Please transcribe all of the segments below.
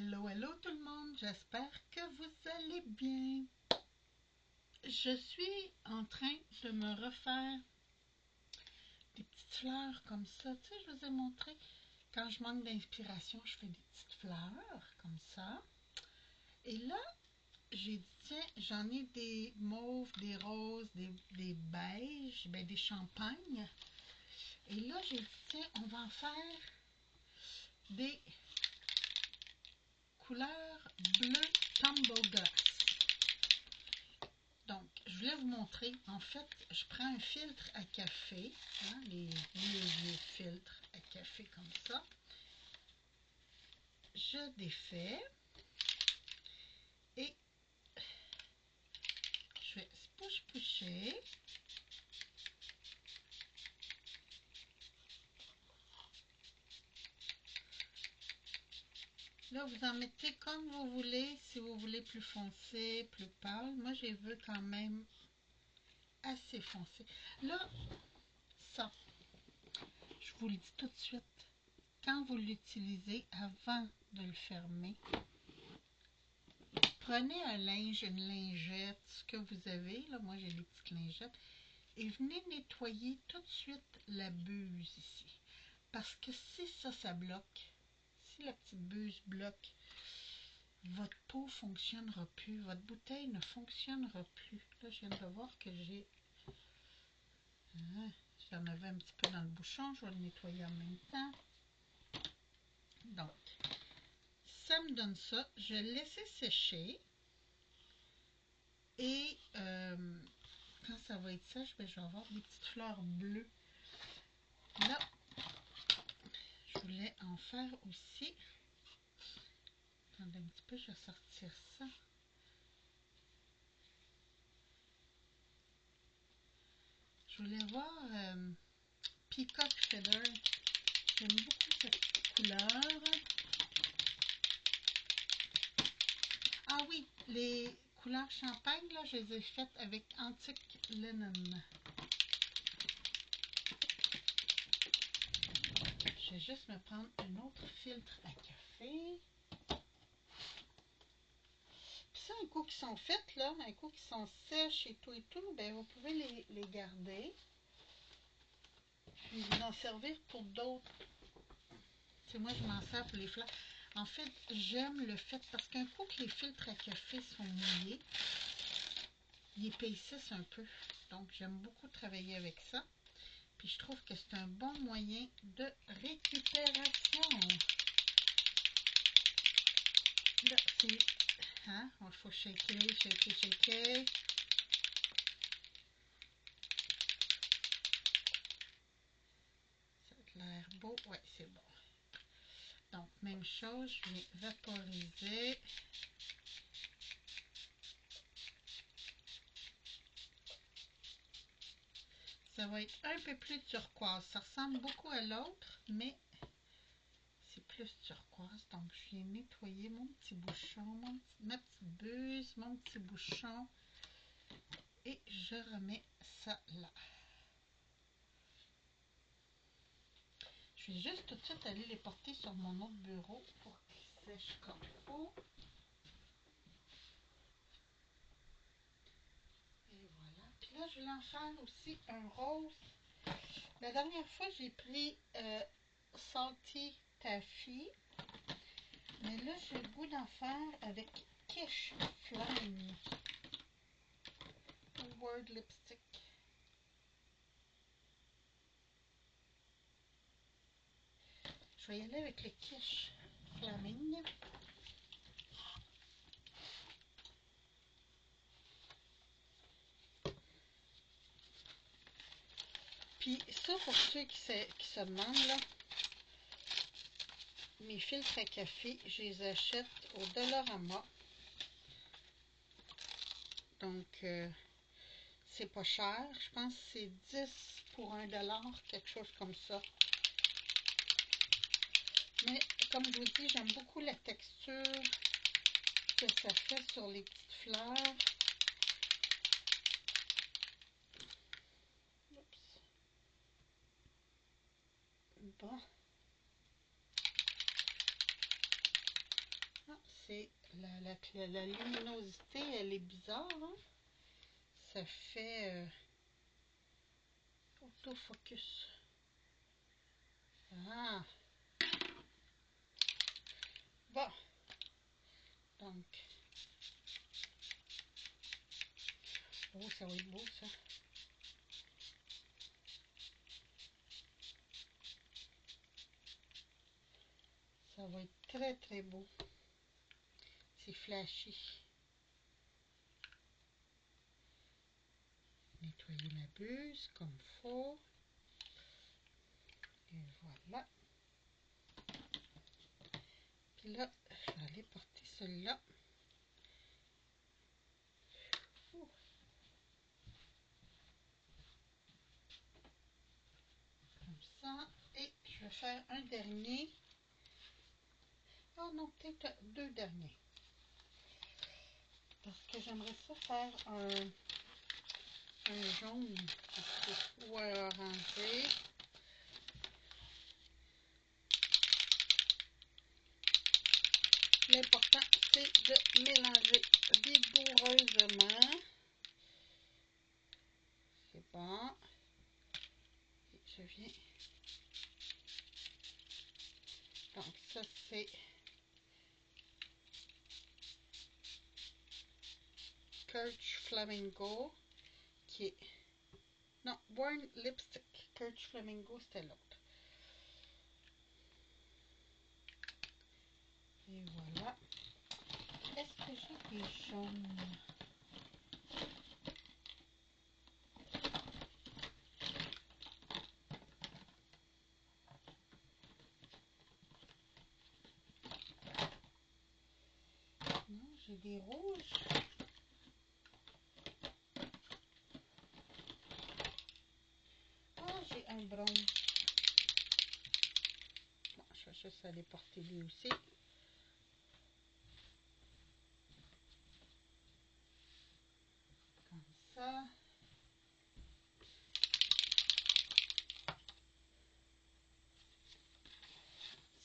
Hello, hello tout le monde, j'espère que vous allez bien. Je suis en train de me refaire des petites fleurs comme ça. Tu sais, je vous ai montré, quand je manque d'inspiration, je fais des petites fleurs comme ça. Et là, j'ai dit, tiens, j'en ai des mauves, des roses, des beiges, ben, des champagnes. Et là, j'ai dit, tiens, on va en faire des couleur bleu Tombow Glass. Donc, je voulais vous montrer, en fait, je prends un filtre à café, hein, les vieux filtres à café comme ça. Je défais et je vais push-pusher. Là, vous en mettez comme vous voulez, si vous voulez plus foncé, plus pâle. Moi, je veux quand même assez foncé. Là, ça, je vous le dis tout de suite, quand vous l'utilisez, avant de le fermer, prenez un linge, une lingette, ce que vous avez, là, moi j'ai des petites lingettes, et venez nettoyer tout de suite la buse ici. Parce que si ça bloque, si la petite buse bloque, votre peau ne fonctionnera plus, votre bouteille ne fonctionnera plus. Là, je viens de voir que j'en avais un petit peu dans le bouchon, je vais le nettoyer en même temps. Donc, ça me donne ça. Je vais le laisser sécher. Et quand ça va être sèche, ben, je vais avoir des petites fleurs bleues. Là, je voulais en faire aussi. Attendez un petit peu, je vais sortir ça. Je voulais voir Peacock Feather. J'aime beaucoup cette couleur. Ah oui, les couleurs champagne, là, je les ai faites avec Antique Linen. Je vais juste me prendre un autre filtre à café. Puis ça, un coup qu'ils sont faites, là, un coup qu'ils sont sèches et tout, ben vous pouvez les garder. Puis vous en servir pour d'autres. Tu sais, moi, je m'en sers pour les fleurs. En fait, j'aime le fait, parce qu'un coup que les filtres à café sont mouillés, ils épaississent un peu. Donc, j'aime beaucoup travailler avec ça. Puis, je trouve que c'est un bon moyen de récupération. Là, c'est... Hein? Il faut shaker, shaker, shaker. Ça a l'air beau. Ouais, c'est bon. Donc, même chose, je vais vaporiser. Ça va être un peu plus turquoise. Ça ressemble beaucoup à l'autre, mais c'est plus turquoise. Donc, je viens nettoyer mon petit bouchon, ma petite buse, mon petit bouchon. Et je remets ça là. Je vais juste tout de suite aller les porter sur mon autre bureau pour qu'ils sèchent comme il faut. Et voilà. Puis là, je vais en faire aussi un rose. La dernière fois, j'ai pris Salty Taffy. Mais là, j'ai le goût d'en faire avec Kish Flame. Word Lipstick. Je vais y aller avec le Kish Flaming. Puis ça, pour ceux qui se demandent, là, mes filtres à café, je les achète au Dollarama. Donc, c'est pas cher. Je pense que c'est 10 pour $1, quelque chose comme ça. Mais comme je vous dis, j'aime beaucoup la texture que ça fait sur les petites fleurs. Oups. Bon. Ah, c'est la luminosité, elle est bizarre, hein? Ça fait autofocus. Ah! Bon, donc, oh, ça va être beau, ça. Ça va être très, très beau. C'est flashy. Nettoyer ma buse comme faut. Et voilà. Puis là, je vais aller porter celui-là. Comme ça. Et je vais faire un dernier. Oh non, peut-être deux derniers. Parce que j'aimerais ça faire un jaune ou un orangé. L'important, c'est de mélanger vigoureusement. C'est bon. Et je viens. Donc ça, c'est Coach Flamingo qui est... Non, Born Lipstick. Coach Flamingo, c'était l'autre. Et voilà. Est-ce que j'ai des jaunes? Non, j'ai des rouges. Ah, j'ai un brun. Bon, je vais juste aller porter lui aussi. Comme ça.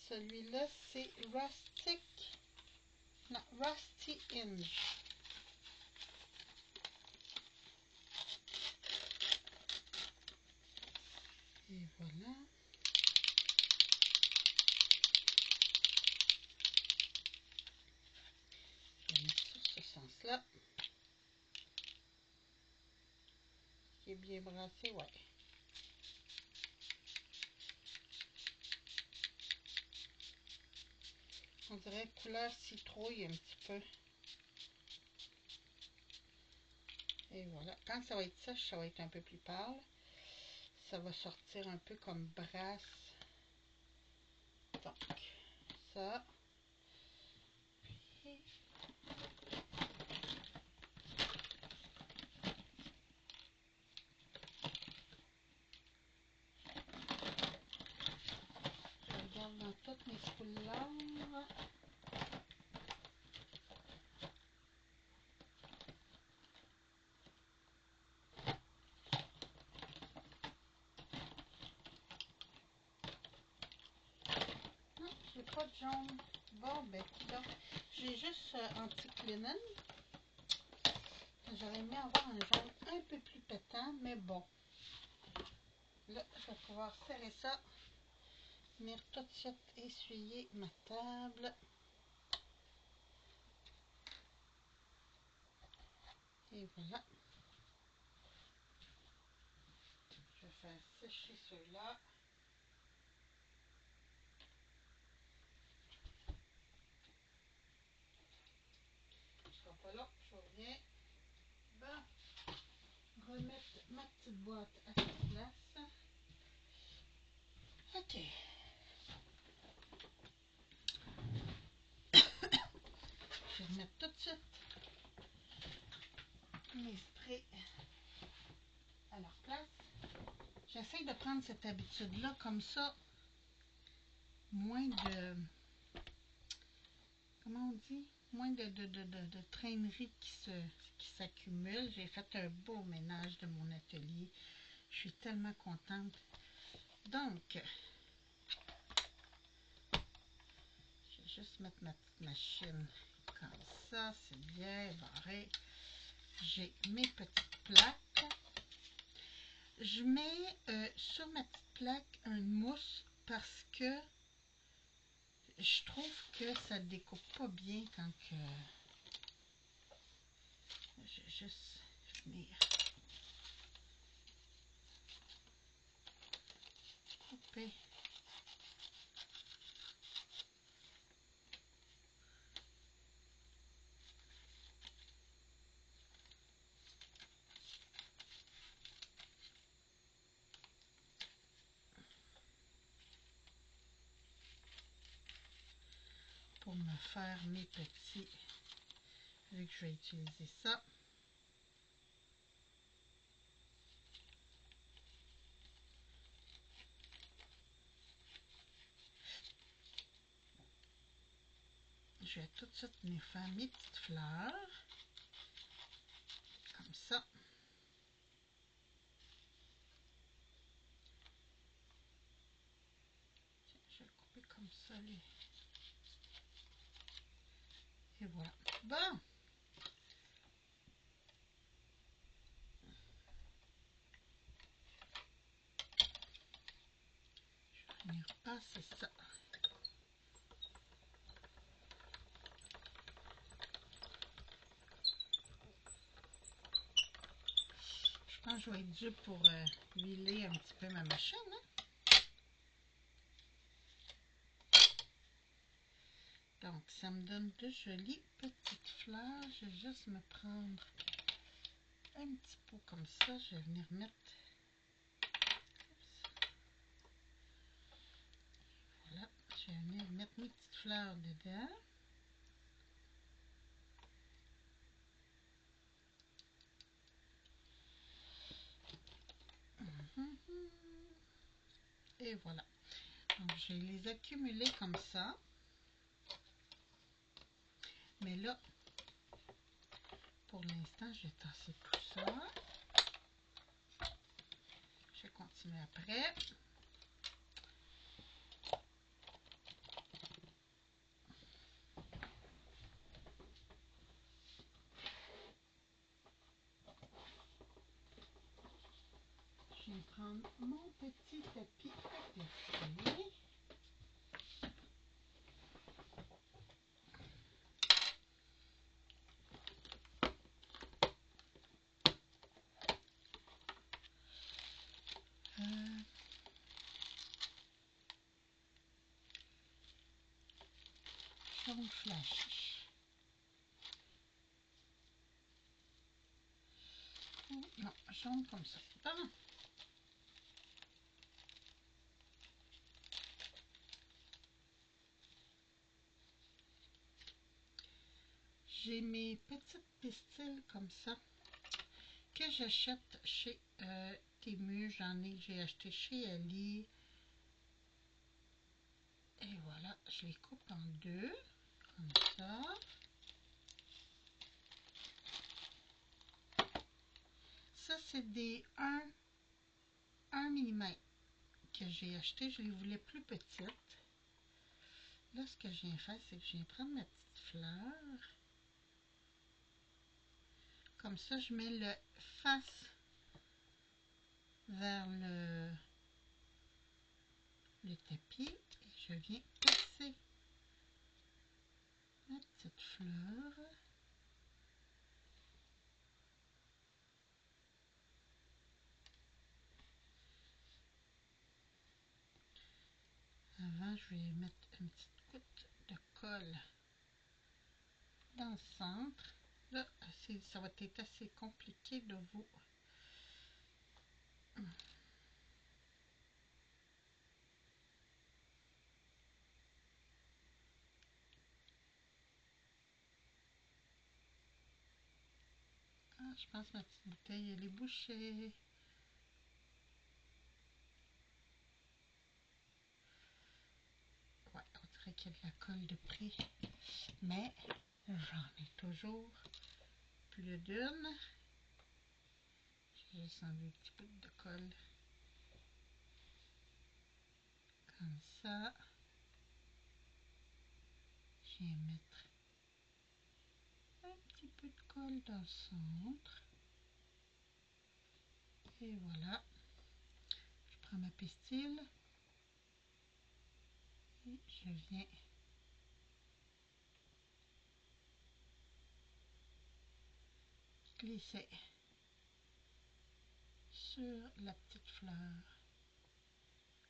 Celui-là, c'est Rustic. Non, Rusty Hinge. Et voilà. Je vais mettre sur ce sens-là. Qui est bien brassé, ouais. On dirait couleur citrouille un petit peu. Et voilà. Quand ça va être sèche, ça va être un peu plus pâle. Ça va sortir un peu comme brasse. Donc, ça. Et je regarde dans toutes mes couleurs. Non, j'ai pas de jaune. Bon, ben, donc, j'ai juste anti-clinine. J'aurais aimé avoir un jaune un peu plus pétant, mais bon. Là, je vais pouvoir serrer ça. Venir tout de suite essuyer ma table. Et voilà. Je vais faire sécher ceux-là. Je ne serai pas là, je reviens. Bon, remettre ma petite boîte à sa place. Ok. Je vais remettre tout de suite mes sprays à leur place. J'essaie de prendre cette habitude-là comme ça. Moins de... Comment on dit? Moins de traîneries qui s'accumulent. J'ai fait un beau ménage de mon atelier. Je suis tellement contente. Donc, je vais juste mettre ma petite machine Comme ça, c'est bien barré. J'ai mes petites plaques. Je mets sur ma petite plaque une mousse parce que je trouve que ça découpe pas bien quand que je vais juste venir couper. Pour me faire mes petits, vu que je vais utiliser ça. Je vais tout de suite venir faire mes petites fleurs, comme ça. Tiens, je vais couper comme ça, et voilà. Bon! Je vais venir passer ça. Je pense que je vais être due pour huiler un petit peu ma machine. Hein? Donc, ça me donne de jolies petites fleurs. Je vais juste me prendre un petit pot comme ça. Je vais venir mettre... Voilà, je vais venir mettre mes petites fleurs dedans. Et voilà. Donc, je vais les accumuler comme ça. Mais là, pour l'instant, je vais tasser tout ça. Je vais continuer après. Je vais prendre mon petit tapis à café. Jaune flash. Non, jaune comme ça. Pardon. J'ai mes petites pistils comme ça que j'achète chez Temu. J'ai acheté chez Ali. Et voilà, je les coupe en deux, comme ça. Ça, c'est des 1 mm que j'ai acheté. Je les voulais plus petites. Là, ce que je viens faire, c'est que je viens prendre ma petite fleur. Comme ça, je mets le face vers le tapis et je viens passer ma petite fleur. Avant, je vais mettre une petite goutte de colle dans le centre. Là, ça va être assez compliqué de vous... Ah, je pense que ma petite bouteille, elle est bouchée. Ouais, on dirait qu'il y a de la colle de prix. Mais j'en ai toujours plus d'une. J'ai juste enlevé un petit peu de colle. Comme ça. Je vais mettre petit peu de colle dans le centre. Et voilà. Je prends ma pastille et je viens glisser sur la petite fleur.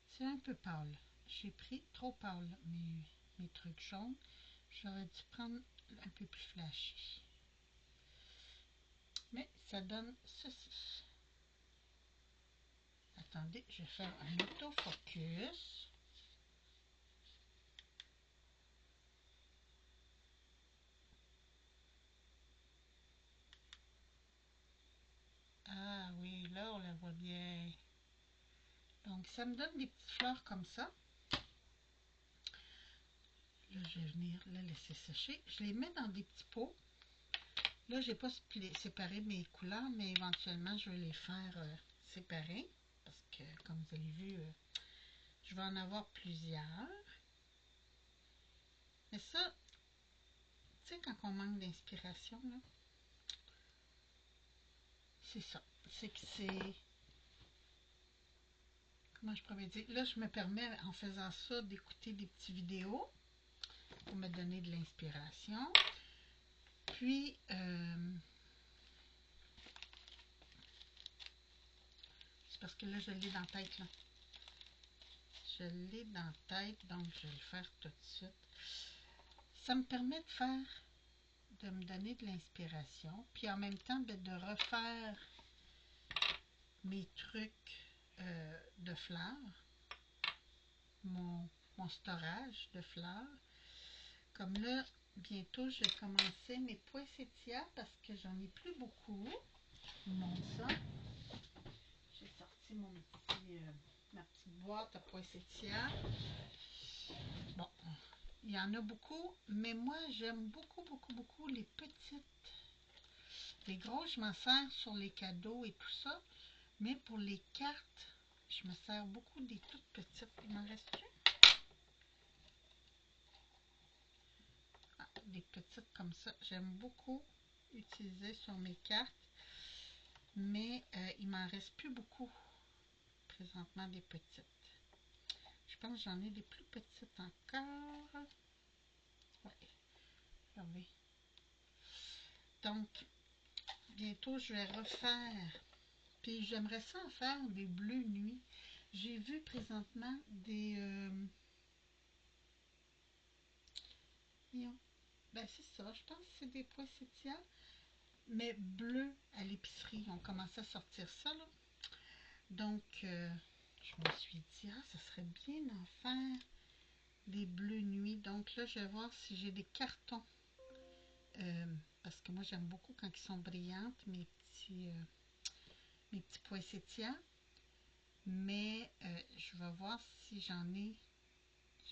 C'est un peu pâle. J'ai pris trop pâle mes trucs jaunes. J'aurais dû prendre un peu plus flashy. Mais ça donne ceci. Attendez, je vais faire un autofocus. Ah oui, là on la voit bien. Donc ça me donne des petites fleurs comme ça. Là, je vais venir la laisser sécher. Je les mets dans des petits pots. Là, je n'ai pas séparé mes couleurs, mais éventuellement, je vais les faire séparer. Parce que, comme vous avez vu, je vais en avoir plusieurs. Mais ça, tu sais, quand on manque d'inspiration, là, c'est ça. C'est que c'est... Comment je pourrais dire? Là, je me permets, en faisant ça, d'écouter des petites vidéos pour me donner de l'inspiration. Puis, c'est parce que là, je l'ai dans la tête, là. Je l'ai dans la tête, donc je vais le faire tout de suite. Ça me permet de me donner de l'inspiration, puis en même temps de refaire mes trucs de fleurs, mon storage de fleurs. Comme là, bientôt, je vais commencer mes poinsettias parce que j'en ai plus beaucoup. Je vous montre ça. J'ai sorti ma petite boîte à poinsettias. Bon, il y en a beaucoup, mais moi, j'aime beaucoup, beaucoup, beaucoup les petites. Les grosses, je m'en sers sur les cadeaux et tout ça, mais pour les cartes, je me sers beaucoup des toutes petites. Il m'en reste-tu? Ah, des petites comme ça. J'aime beaucoup utiliser sur mes cartes, mais il m'en reste plus beaucoup présentement des petites. Je pense que j'en ai des plus petites encore. Ouais, regardez. Donc, bientôt, je vais refaire. Puis, j'aimerais ça en faire des bleus nuit. J'ai vu présentement des... ben, c'est ça, je pense que c'est des poinsettias, mais bleus à l'épicerie. On commençait à sortir ça, là. Donc, je me suis dit, ah, ça serait bien d'en faire des bleus nuit. Donc là, je vais voir si j'ai des cartons. Parce que moi, j'aime beaucoup quand ils sont brillantes, mes petits poinsettias. Mais je vais voir si j'en ai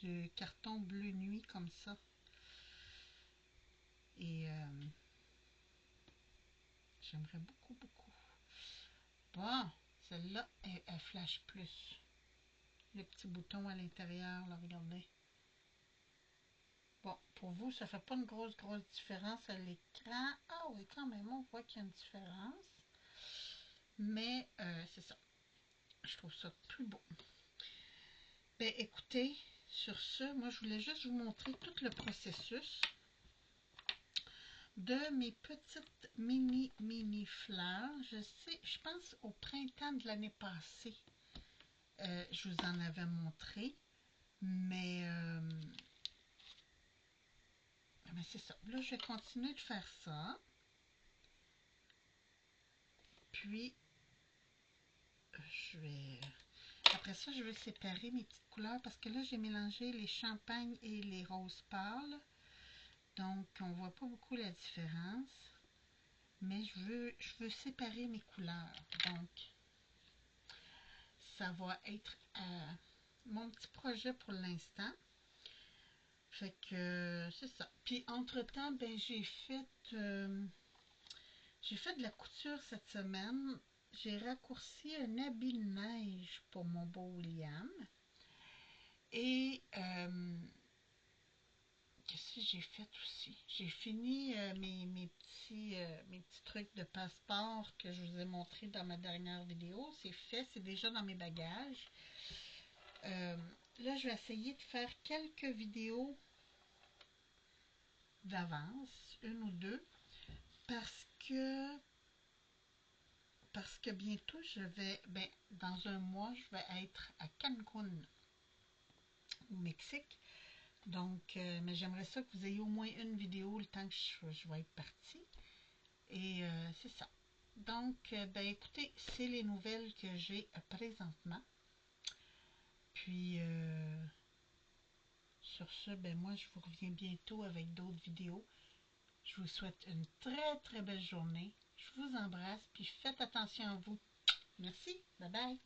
du carton bleu nuit comme ça. Et j'aimerais beaucoup, beaucoup. Bon, celle-là, elle flash plus. Le petit bouton à l'intérieur, là, regardez. Bon, pour vous, ça fait pas une grosse, grosse différence à l'écran. Ah oui, quand même, on voit qu'il y a une différence. Mais c'est ça. Je trouve ça plus beau. Ben écoutez, sur ce, moi je voulais juste vous montrer tout le processus de mes petites mini fleurs. Je pense au printemps de l'année passée, je vous en avais montré, mais c'est ça. Là, je vais continuer de faire ça. Puis, après ça, je vais séparer mes petites couleurs parce que là, j'ai mélangé les champagnes et les roses pâles. Donc, on voit pas beaucoup la différence. Mais je veux séparer mes couleurs. Donc, ça va être mon petit projet pour l'instant. Fait que c'est ça. Puis entre-temps, ben j'ai fait de la couture cette semaine. J'ai raccourci un habit de neige pour mon beau William. Et qu'est-ce que j'ai fait aussi. J'ai fini mes petits trucs de passeport que je vous ai montré dans ma dernière vidéo. C'est fait, c'est déjà dans mes bagages. Là, je vais essayer de faire quelques vidéos d'avance, une ou deux, parce que bientôt je vais, dans un mois, je vais être à Cancun, au Mexique. Donc, mais j'aimerais ça que vous ayez au moins une vidéo le temps que je vais être partie. Et c'est ça. Donc, écoutez, c'est les nouvelles que j'ai présentement. Puis, sur ce, moi, je vous reviens bientôt avec d'autres vidéos. Je vous souhaite une très, très belle journée. Je vous embrasse, puis faites attention à vous. Merci. Bye bye.